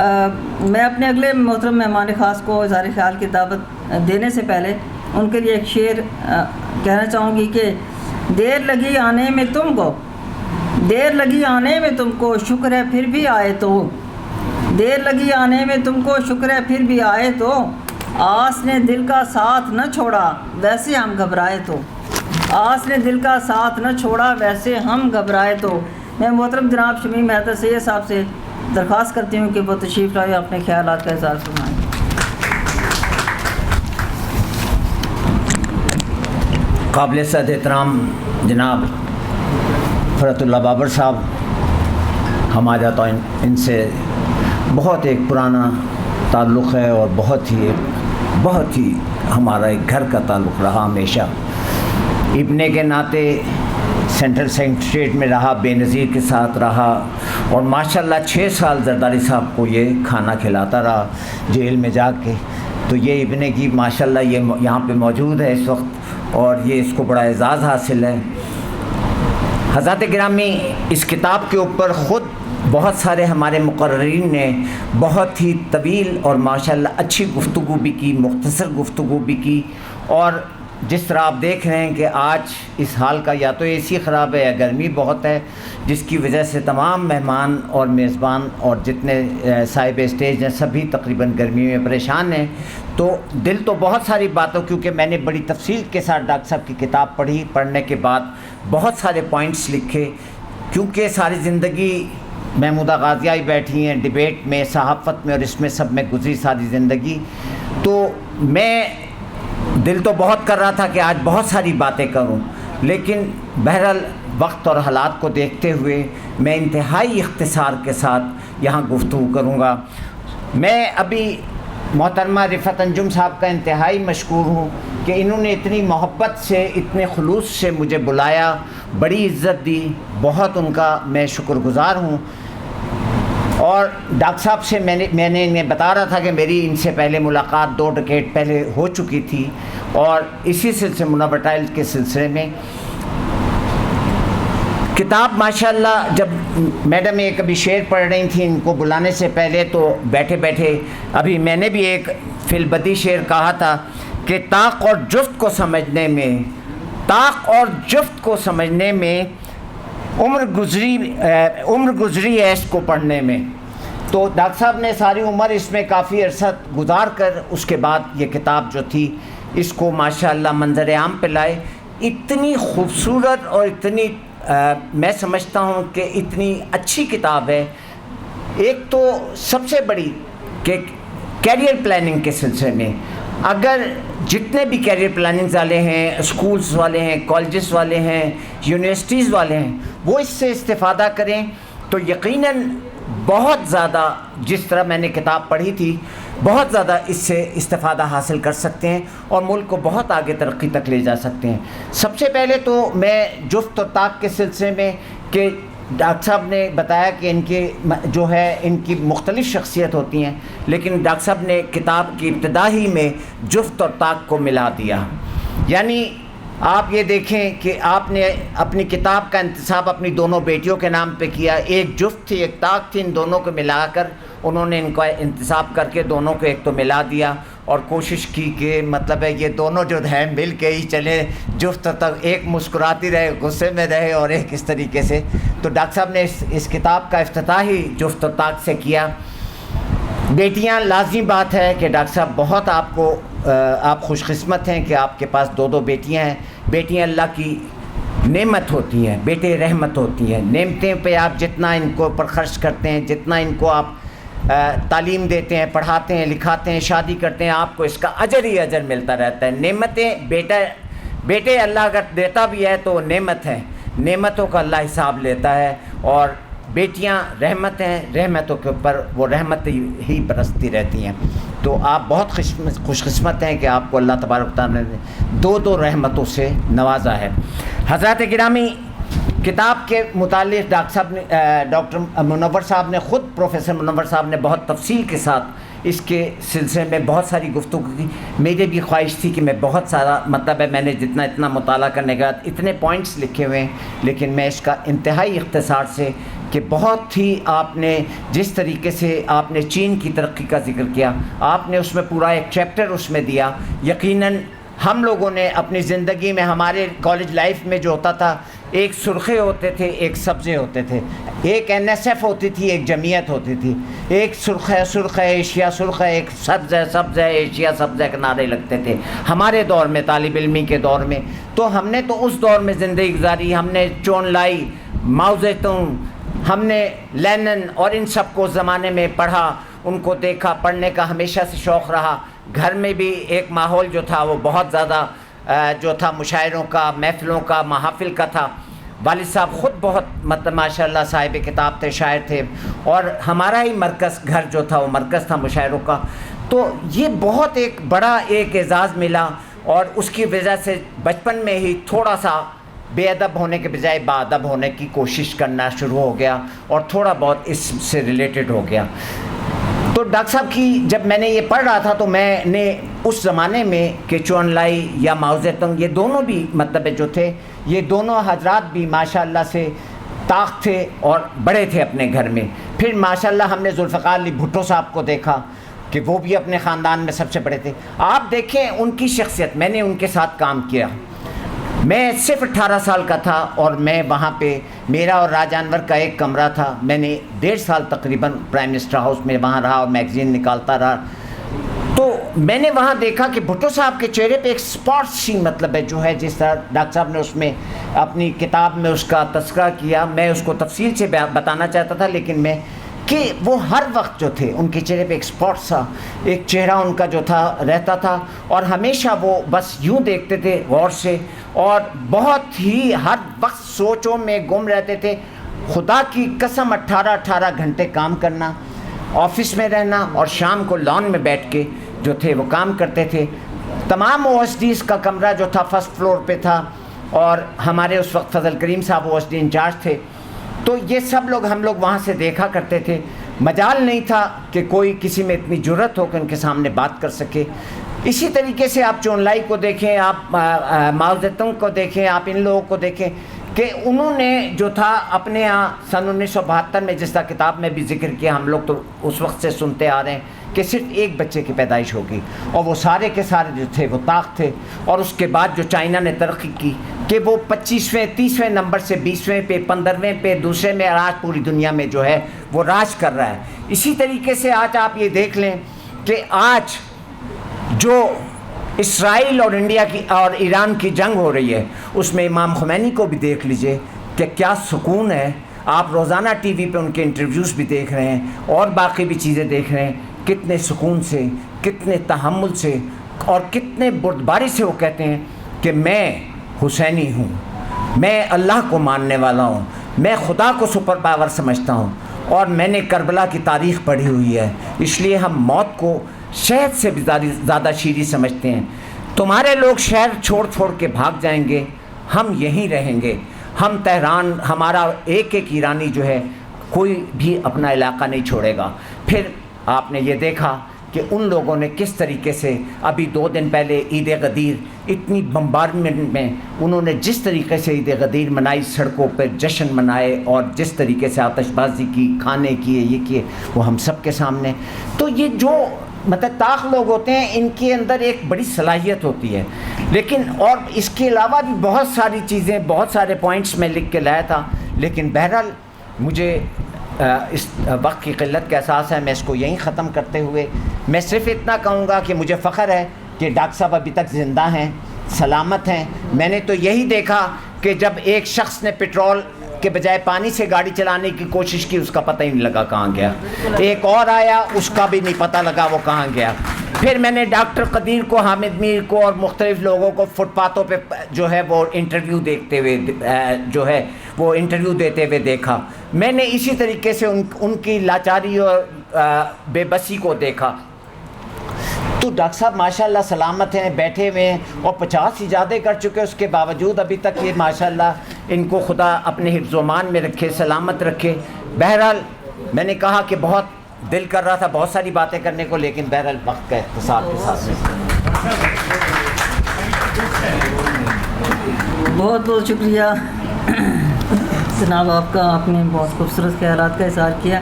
میں اپنے اگلے محترم مہمان خاص کو اظہار خیال کی دعوت دینے سے پہلے ان کے لیے ایک شعر کہنا چاہوں گی کہ دیر لگی آنے میں تم کو، دیر لگی آنے میں تم کو، شکر ہے پھر بھی آئے تو، دیر لگی آنے میں تم کو، شکر ہے پھر بھی آئے تو، آس نے دل کا ساتھ نہ چھوڑا ویسے ہم گھبرائے تو، آس نے دل کا ساتھ نہ چھوڑا ویسے ہم گھبرائے تو۔ میں محترم جناب شمیم حیدر سید صاحب سے درخواست کرتی ہوں کہ وہ تشریف لائے اپنے خیالات کا اظہار فرمائیں۔ قابل صد احترام جناب فرحت اللہ بابر صاحب، ہمارا تو ان سے بہت ایک پرانا تعلق ہے اور بہت ہی ہمارا ایک گھر کا تعلق رہا ہمیشہ۔ ابنے کے ناطے سینٹرل سیکریٹریٹ میں رہا، بے نظیر کے ساتھ رہا، اور ماشاءاللہ 6 سال زرداری صاحب کو یہ کھانا کھلاتا رہا جیل میں جا کے۔ تو یہ ابنے کی ماشاءاللہ یہ یہاں پہ موجود ہے اس وقت، اور یہ اس کو بڑا اعزاز حاصل ہے۔ حضرات گرامی، اس کتاب کے اوپر خود بہت سارے ہمارے مقررین نے بہت ہی طویل اور ماشاءاللہ اچھی گفتگو بھی کی، مختصر گفتگو بھی کی، اور جس طرح آپ دیکھ رہے ہیں کہ آج اس حال کا یا تو اے سی خراب ہے یا گرمی بہت ہے، جس کی وجہ سے تمام مہمان اور میزبان اور جتنے صاحب اسٹیج ہیں سبھی تقریباً گرمی میں پریشان ہیں۔ تو دل تو بہت ساری باتوں، کیونکہ میں نے بڑی تفصیل کے ساتھ ڈاکٹر صاحب کی کتاب پڑھی، پڑھنے کے بعد بہت سارے پوائنٹس لکھے، کیونکہ ساری زندگی محمودہ غازیہ ہی بیٹھی ہیں ڈیبیٹ میں، صحافت میں، اور اس میں سب میں گزری ساری زندگی۔ تو میں دل تو بہت کر رہا تھا کہ آج بہت ساری باتیں کروں، لیکن بہرحال وقت اور حالات کو دیکھتے ہوئے میں انتہائی اختصار کے ساتھ یہاں گفتگو کروں گا۔ میں ابھی محترمہ رفعت انجم صاحب کا انتہائی مشکور ہوں کہ انہوں نے اتنی محبت سے، اتنے خلوص سے مجھے بلایا، بڑی عزت دی، بہت ان کا میں شکر گزار ہوں۔ اور ڈاکٹر صاحب سے میں نے انہیں بتا رہا تھا کہ میری ان سے پہلے ملاقات 2 ڈکیٹ پہلے ہو چکی تھی، اور اسی سلسلے منور ٹائل کے سلسلے میں کتاب ماشاءاللہ جب میڈم ایک ابھی شعر پڑھ رہی تھیں ان کو بلانے سے پہلے، تو بیٹھے بیٹھے ابھی میں نے بھی ایک فی البدی شعر کہا تھا کہ طاق اور جفت کو سمجھنے میں، طاق اور جفت کو سمجھنے میں عمر گزری ہے اس کو پڑھنے میں۔ تو ڈاکٹر صاحب نے ساری عمر اس میں کافی عرصہ گزار کر اس کے بعد یہ کتاب جو تھی اس کو ماشاءاللہ منظر عام پہ لائے۔ اتنی خوبصورت اور اتنی میں سمجھتا ہوں کہ اتنی اچھی کتاب ہے۔ ایک تو سب سے بڑی کہ کیریئر پلاننگ کے سلسلے میں اگر جتنے بھی کیریئر پلاننگز والے ہیں، اسکولز والے ہیں، کالجز والے ہیں، یونیورسٹیز والے ہیں، وہ اس سے استفادہ کریں تو یقیناً بہت زیادہ، جس طرح میں نے کتاب پڑھی تھی، بہت زیادہ اس سے استفادہ حاصل کر سکتے ہیں اور ملک کو بہت آگے ترقی تک لے جا سکتے ہیں۔ سب سے پہلے تو میں جفت اور طاق کے سلسلے میں کہ ڈاکٹر صاحب نے بتایا کہ ان کے جو ہے ان کی مختلف شخصیت ہوتی ہیں، لیکن ڈاکٹر صاحب نے کتاب کی ابتدا ہی میں جفت اور طاق کو ملا دیا۔ یعنی آپ یہ دیکھیں کہ آپ نے اپنی کتاب کا انتصاب اپنی دونوں بیٹیوں کے نام پہ کیا، ایک جفت تھی ایک طاق تھی، ان دونوں کو ملا کر انہوں نے ان کا انتصاب کر کے دونوں کو ایک تو ملا دیا، اور کوشش کی کہ مطلب ہے یہ دونوں جو ہیں مل کے ہی چلے، جفت تک ایک مسکراتی رہے، غصے میں رہے، اور ایک اس طریقے سے۔ تو ڈاکٹر صاحب نے اس کتاب کا افتتاح ہی جفت و طاق سے کیا۔ بیٹیاں، لازمی بات ہے کہ ڈاکٹر صاحب بہت آپ خوش قسمت ہیں کہ آپ کے پاس 2 بیٹیاں ہیں۔ بیٹیاں اللہ کی نعمت ہوتی ہیں، بیٹے رحمت ہوتی ہیں۔ نعمتیں پہ آپ جتنا ان کو پر خرچ کرتے ہیں، جتنا ان کو آپ تعلیم دیتے ہیں، پڑھاتے ہیں، لکھاتے ہیں، شادی کرتے ہیں، آپ کو اس کا اجر ہی اجر ملتا رہتا ہے۔ نعمتیں بیٹے اللہ اگر دیتا بھی ہے تو نعمت ہے، نعمتوں کا اللہ حساب لیتا ہے، اور بیٹیاں رحمت ہیں، رحمتوں کے اوپر وہ رحمت ہی برستی رہتی ہیں۔ تو آپ بہت خوش قسمت ہیں کہ آپ کو اللہ تبارک تعالیٰ نے 2 رحمتوں سے نوازا ہے۔ حضرات گرامی، کتاب کے متعلق ڈاکٹر منور صاحب نے خود، پروفیسر منور صاحب نے بہت تفصیل کے ساتھ اس کے سلسلے میں بہت ساری گفتگو کی۔ میری بھی خواہش تھی کہ میں بہت سارا مطلب ہے میں نے اتنا مطالعہ کرنے کے بعد اتنے پوائنٹس لکھے ہوئے ہیں، لیکن میں اس کا انتہائی اختصار سے کہ بہت ہی آپ نے جس طریقے سے آپ نے چین کی ترقی کا ذکر کیا، آپ نے اس میں پورا ایک چیپٹر اس میں دیا. یقیناً ہم لوگوں نے اپنی زندگی میں ہمارے کالج لائف میں جو ہوتا تھا، ایک سرخے ہوتے تھے، ایک سبزے ہوتے تھے، ایک NSF ہوتی تھی، ایک جمعیت ہوتی تھی، ایک سرخ ہے ایشیا سرخ ہے، ایک سبز ہے ایشیا سبز ہے کے نعرے لگتے تھے ہمارے دور میں، طالب علمی کے دور میں. تو ہم نے تو اس دور میں زندگی گزاری. ہم نے چون لائی، ماؤ زیتونگ، ہم نے لینن اور ان سب کو زمانے میں پڑھا، ان کو دیکھا، پڑھنے کا ہمیشہ سے شوق رہا. گھر میں بھی ایک ماحول جو تھا وہ بہت زیادہ جو تھا مشاعروں کا، محفلوں کا، محافل کا تھا. والد صاحب خود بہت مطلب ماشاءاللہ صاحب کتاب تھے، شاعر تھے، اور ہمارا ہی مرکز گھر جو تھا وہ مرکز تھا مشاعروں کا. تو یہ بہت ایک بڑا ایک اعزاز ملا، اور اس کی وجہ سے بچپن میں ہی تھوڑا سا بے ادب ہونے کے بجائے باادب ہونے کی کوشش کرنا شروع ہو گیا، اور تھوڑا بہت اس سے ریلیٹڈ ہو گیا. تو ڈاکٹر صاحب کی جب میں نے یہ پڑھ رہا تھا تو میں نے اس زمانے میں کہ چون لائی یا ماؤ زیتونگ، یہ دونوں بھی مطلب جو تھے، یہ دونوں حضرات بھی ماشاءاللہ سے طاقت تھے اور بڑے تھے اپنے گھر میں. پھر ماشاءاللہ ہم نے ذوالفقار علی بھٹو صاحب کو دیکھا کہ وہ بھی اپنے خاندان میں سب سے بڑے تھے. آپ دیکھیں ان کی شخصیت، میں نے ان کے ساتھ کام کیا. میں صرف 18 سال کا تھا اور میں وہاں پہ میرا اور راج انور کا ایک کمرہ تھا. میں نے 1.5 سال تقریباً پرائم منسٹر ہاؤس میں وہاں رہا اور میگزین نکالتا رہا. تو میں نے وہاں دیکھا کہ بھٹو صاحب کے چہرے پہ ایک اسپاٹ سی مطلب ہے جو ہے، جس طرح ڈاکٹر صاحب نے اس میں اپنی کتاب میں اس کا تذکرہ کیا، میں اس کو تفصیل سے بتانا چاہتا تھا، لیکن میں کہ وہ ہر وقت جو تھے ان کے چہرے پہ ایک اسپاٹ سا ایک چہرہ ان کا جو تھا رہتا تھا، اور ہمیشہ وہ بس یوں دیکھتے تھے غور سے، اور بہت ہی ہر وقت سوچوں میں گم رہتے تھے. خدا کی قسم 18 گھنٹے کام کرنا، آفس میں رہنا، اور شام کو لان میں بیٹھ کے جو تھے وہ کام کرتے تھے. تمام OSDs کا کمرہ جو تھا فرسٹ فلور پہ تھا، اور ہمارے اس وقت فضل کریم صاحب OSD انچارج تھے. تو یہ سب لوگ ہم لوگ وہاں سے دیکھا کرتے تھے. مجال نہیں تھا کہ کوئی کسی میں اتنی جرت ہو کہ ان کے سامنے بات کر سکے. اسی طریقے سے آپ چون لائی کو دیکھیں، آپ ماؤ زیتونگ کو دیکھیں، آپ ان لوگوں کو دیکھیں کہ انہوں نے جو تھا اپنے یہاں سن 1972 میں جس طرح کتاب میں بھی ذکر کیا، ہم لوگ تو اس وقت سے سنتے آ رہے ہیں کہ صرف ایک بچے کی پیدائش ہوگی، اور وہ سارے کے سارے جو تھے وہ طاق تھے. اور اس کے بعد جو چائنا نے ترقی کی کہ وہ 25ویں 30ویں نمبر سے 20ویں پہ 15ویں پہ دوسرے میں، آج پوری دنیا میں جو ہے وہ راج کر رہا ہے. اسی طریقے سے آج آپ یہ دیکھ لیں کہ آج جو اسرائیل اور انڈیا کی اور ایران کی جنگ ہو رہی ہے، اس میں امام خمینی کو بھی دیکھ لیجئے کہ کیا سکون ہے. آپ روزانہ ٹی وی پہ ان کے انٹرویوز بھی دیکھ رہے ہیں اور باقی بھی چیزیں دیکھ رہے ہیں. کتنے سکون سے، کتنے تحمل سے، اور کتنے بردباری سے وہ کہتے ہیں کہ میں حسینی ہوں، میں اللہ کو ماننے والا ہوں، میں خدا کو سپر پاور سمجھتا ہوں، اور میں نے کربلا کی تاریخ پڑھی ہوئی ہے، اس لیے ہم موت کو شہد سے بھی زیادہ شیریں سمجھتے ہیں. تمہارے لوگ شہر چھوڑ کے بھاگ جائیں گے، ہم یہیں رہیں گے. ہم تہران، ہمارا ایک ایرانی جو ہے کوئی بھی اپنا علاقہ نہیں چھوڑے گا. پھر آپ نے یہ دیکھا کہ ان لوگوں نے کس طریقے سے ابھی 2 دن پہلے عید غدیر، اتنی بمبارڈمنٹ میں انہوں نے جس طریقے سے عید غدیر منائی، سڑکوں پہ جشن منائے، اور جس طریقے سے آتش بازی کی، کھانے کیے، یہ کیے، وہ ہم سب کے سامنے. تو یہ جو مطلب طاق لوگ ہوتے ہیں، ان کے اندر ایک بڑی صلاحیت ہوتی ہے. لیکن اور اس کے علاوہ بھی بہت ساری چیزیں، بہت سارے پوائنٹس میں لکھ کے لایا تھا، لیکن بہرحال مجھے اس وقت کی قلت کا احساس ہے. میں اس کو یہیں ختم کرتے ہوئے میں صرف اتنا کہوں گا کہ مجھے فخر ہے کہ ڈاکٹر صاحب ابھی تک زندہ ہیں، سلامت ہیں. میں نے تو یہی دیکھا کہ جب ایک شخص نے پیٹرول کے بجائے پانی سے گاڑی چلانے کی کوشش کی، اس کا پتہ ہی نہیں لگا کہاں گیا. ایک اور آیا، اس کا بھی نہیں پتہ لگا وہ کہاں گیا. پھر میں نے ڈاکٹر قدیر کو، حامد میر کو، اور مختلف لوگوں کو فٹ پاتھوں پہ جو ہے وہ انٹرویو دیکھتے ہوئے جو ہے وہ انٹرویو دیتے ہوئے دیکھا. میں نے اسی طریقے سے ان کی لاچاری اور بے بسی کو دیکھا. تو ڈاکٹر صاحب ماشاءاللہ سلامت ہیں، بیٹھے ہوئے ہیں، اور 50 ایجادیں کر چکے، اس کے باوجود ابھی تک یہ ماشاءاللہ ان کو خدا اپنے حفظ و امان میں رکھے، سلامت رکھے. بہرحال میں نے کہا کہ بہت دل کر رہا تھا بہت ساری باتیں کرنے کو، لیکن بہرحال وقت کا اختصار کے ساتھ بہت بہت شکریہ جناب آپ کا، آپ نے بہت خوبصورت خیالات کا اظہار کیا.